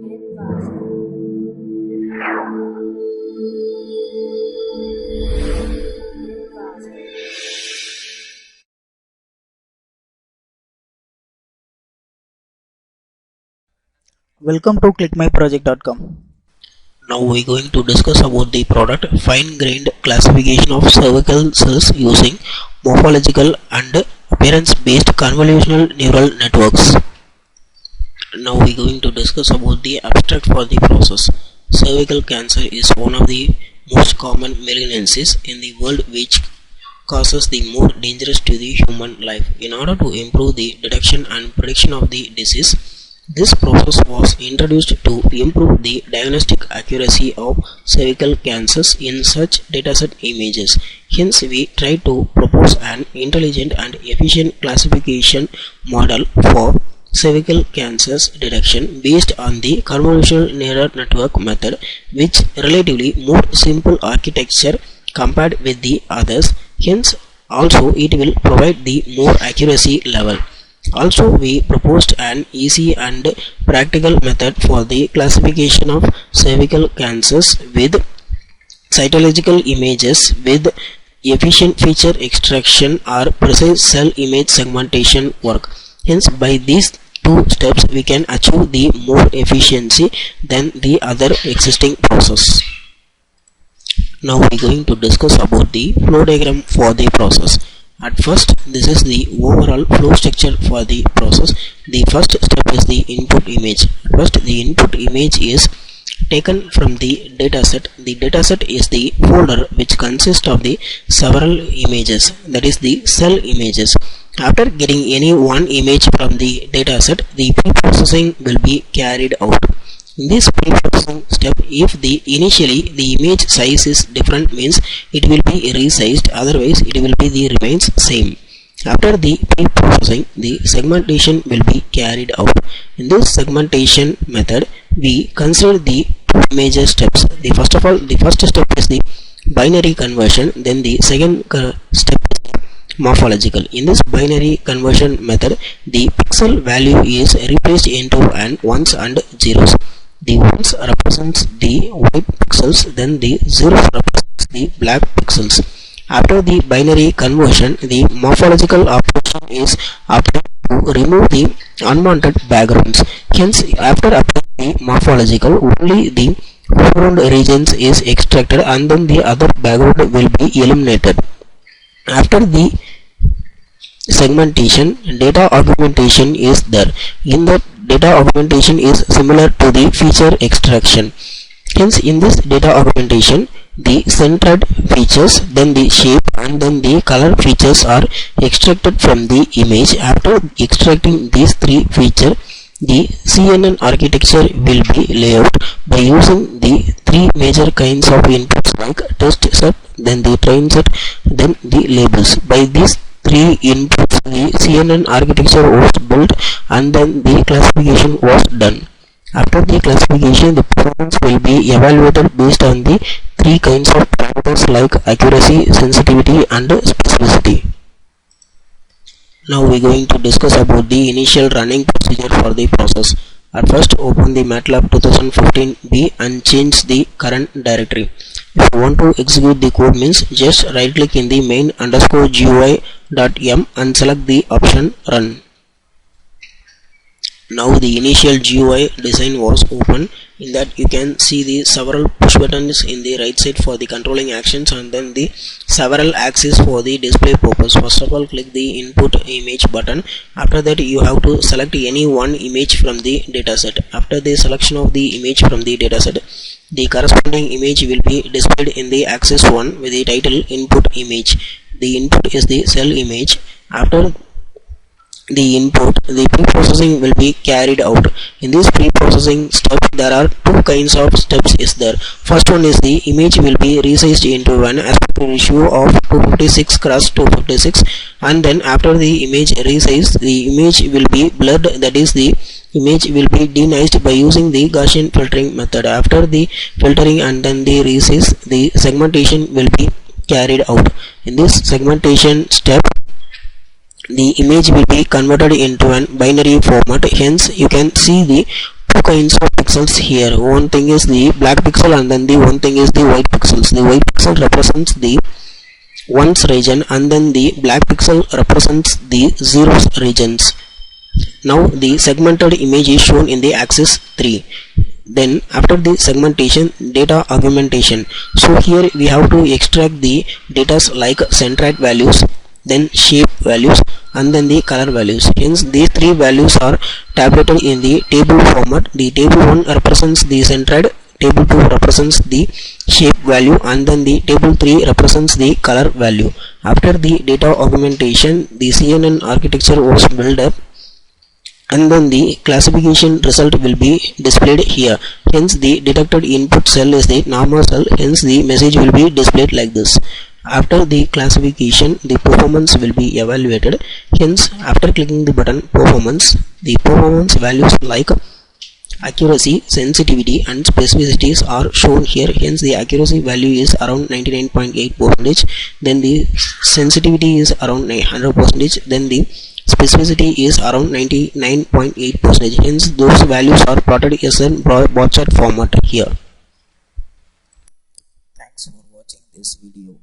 Welcome to clickmyproject.com. Now we are going to discuss about the product fine-grained classification of cervical cells using morphological and appearance-based convolutional neural networks. Now we are going to discuss about the abstract for the process. Cervical cancer is one of the most common malignancies in the world, which causes the more dangerous to the human life. In order to improve the detection and prediction of the disease, this process was introduced to improve the diagnostic accuracy of cervical cancers in such dataset images. Hence, we try to propose an intelligent and efficient classification model for cervical cancers detection based on the convolutional neural network method, which relatively more simple architecture compared with the others. Hence, also it will provide the more accuracy level. Also, we proposed an easy and practical method for the classification of cervical cancers with cytological images with efficient feature extraction or precise cell image segmentation work. Hence, by these two steps we can achieve the more efficiency than the other existing process. Now we are going to discuss about the flow diagram for the process. At first, this is the overall flow structure for the process. The first step is the input image. First, the input image is taken from the dataset. The dataset is the folder which consists of the several images, that is the cell images. After getting any one image from the dataset, the pre-processing will be carried out. In this pre-processing step, if initially the image size is different, means it will be resized, otherwise it will be the remains same. After the pre-processing, the segmentation will be carried out. In this segmentation method, we consider the two major steps. The first step is the binary conversion, then the second step is morphological. In this binary conversion method, the pixel value is replaced into an ones and zeros. The ones represents the white pixels, then the zeros represents the black pixels. After the binary conversion, the morphological operation is applied to remove the unwanted backgrounds. Hence, after applying the morphological, only the foreground regions is extracted and then the other background will be eliminated. After the segmentation, data augmentation is there. In the data augmentation is similar to the feature extraction. Hence, in this data augmentation, the centered features, then the shape and then the color features are extracted from the image. After extracting these three features, the CNN architecture will be laid out by using the three major kinds of inputs like test set, then the train set, then the labels. By these three inputs, the CNN architecture was built and then the classification was done. After the classification, the performance will be evaluated based on the three kinds of parameters like accuracy, sensitivity and specificity. Now we are going to discuss about the initial running procedure for the process. At first, open the MATLAB 2015B and change the current directory. If you want to execute the code, means just right click in the main_GUI.m and select the option run. Now the initial GUI design was open. In that you can see the several push buttons in the right side for the controlling actions and then the several axes for the display purpose. First of all, click the input image button. After that, you have to select any one image from the dataset. After the selection of the image from the dataset, the corresponding image will be displayed in the axis 1 with the title input image. The input is the cell image. After the input, the pre-processing will be carried out. In this pre-processing step, there are two kinds of steps is there. First one is the image will be resized into an aspect ratio of 256:256, and then after the image resized, the image will be blurred, that is the image will be denoised by using the Gaussian filtering method. After the filtering and then the resize, the segmentation will be carried out. In this segmentation step, the image will be converted into an binary format. Hence, you can see the two kinds of pixels here. One thing is the black pixel and then the one thing is the white pixels. The white pixel represents the ones region and then the black pixel represents the zeros regions. Now the segmented image is shown in the axis 3. Then after the segmentation, data augmentation. So here we have to extract the data like centroid values, then shape values and then the color values. Hence these three values are tabulated in the table format. The table 1 represents the centroid, table 2 represents the shape value and then the table 3 represents the color value. After the data augmentation, the CNN architecture was built up and then the classification result will be displayed here. Hence the detected input cell is the normal cell, hence the message will be displayed like this. After the classification, the performance will be evaluated. Hence after clicking the button performance, the performance values like accuracy, sensitivity and specificities are shown here. Hence the accuracy value is around 99.8%, then the sensitivity is around 100%, then the specificity is around 99.8%. Hence those values are plotted as in bar chart format here. Thanks for watching this video.